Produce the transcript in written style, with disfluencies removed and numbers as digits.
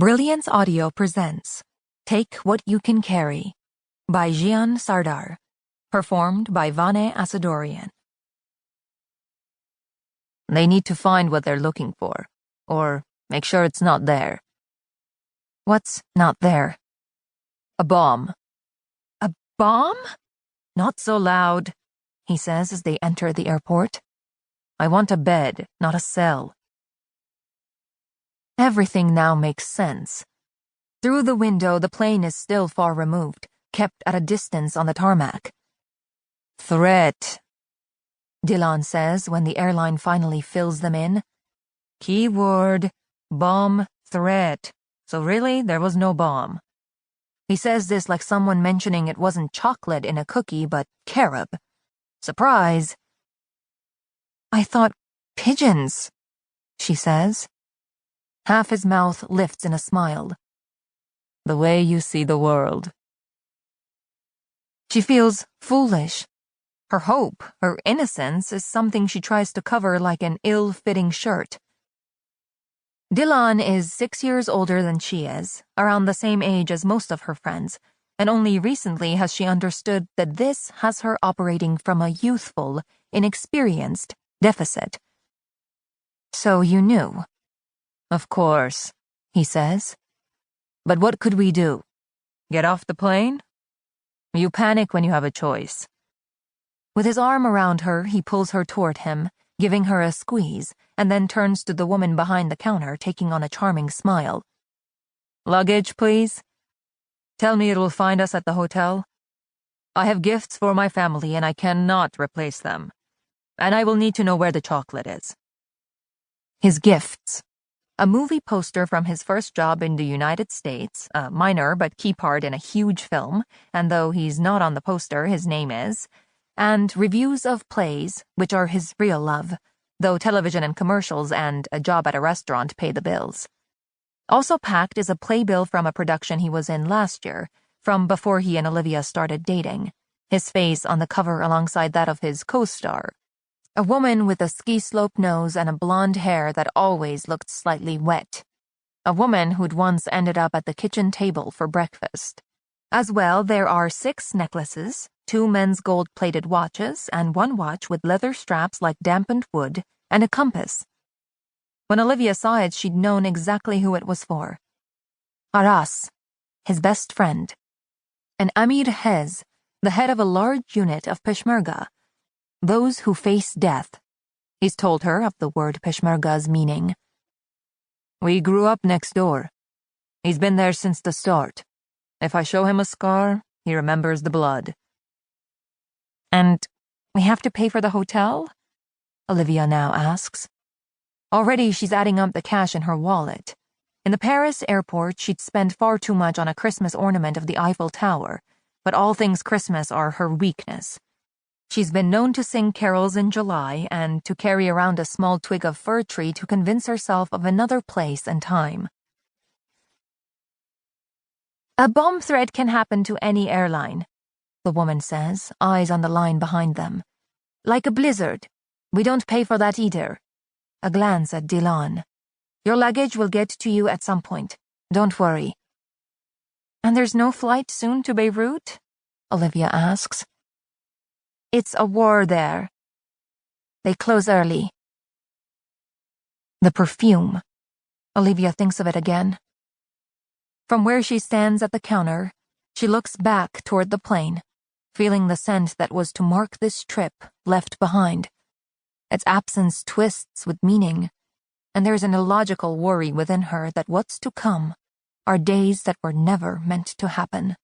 Brilliance Audio presents Take What You Can Carry by Gian Sardar, performed by Vane Asadorian. They need to find what they're looking for, or make sure it's not there. What's not there? A bomb. A bomb? Not so loud, he says as they enter the airport. I want a bed, not a cell. Everything now makes sense. Through the window, the plane is still far removed, kept at a distance on the tarmac. Threat, Delan says when the airline finally fills them in. Keyword, bomb, threat. So really, there was no bomb. He says this like someone mentioning it wasn't chocolate in a cookie, but carob. Surprise. I thought pigeons, she says. Half his mouth lifts in a smile. The way you see the world. She feels foolish. Her hope, her innocence, is something she tries to cover like an ill-fitting shirt. Delan is 6 years older than she is, around the same age as most of her friends, and only recently has she understood that this has her operating from a youthful, inexperienced deficit. So you knew. Of course, he says. But what could we do? Get off the plane? You panic when you have a choice. With his arm around her, he pulls her toward him, giving her a squeeze, and then turns to the woman behind the counter, taking on a charming smile. Luggage, please? Tell me it will find us at the hotel. I have gifts for my family and I cannot replace them. And I will need to know where the chocolate is. His gifts. A movie poster from his first job in the United States, a minor but key part in a huge film, and though he's not on the poster, his name is, and reviews of plays, which are his real love, though television and commercials and a job at a restaurant pay the bills. Also packed is a playbill from a production he was in last year, from before he and Olivia started dating, his face on the cover alongside that of his co-star. A woman with a ski-slope nose and a blonde hair that always looked slightly wet. A woman who'd once ended up at the kitchen table for breakfast. As well, there are 6 necklaces, 2 men's gold-plated watches, and 1 watch with leather straps like dampened wood, and a compass. When Olivia saw it, she'd known exactly who it was for. Aras, his best friend. And Amir Hez, the head of a large unit of Peshmerga. Those who face death. He's told her of the word Peshmerga's meaning. We grew up next door. He's been there since the start. If I show him a scar, he remembers the blood. And we have to pay for the hotel? Olivia now asks. Already she's adding up the cash in her wallet. In the Paris airport, she'd spend far too much on a Christmas ornament of the Eiffel Tower, but all things Christmas are her weakness. She's been known to sing carols in July and to carry around a small twig of fir tree to convince herself of another place and time. A bomb threat can happen to any airline, the woman says, eyes on the line behind them. Like a blizzard. We don't pay for that either. A glance at Delan. Your luggage will get to you at some point. Don't worry. And there's no flight soon to Beirut? Olivia asks. It's a war there. They close early. The perfume. Olivia thinks of it again. From where she stands at the counter, she looks back toward the plane, feeling the scent that was to mark this trip left behind. Its absence twists with meaning, and there's an illogical worry within her that what's to come are days that were never meant to happen.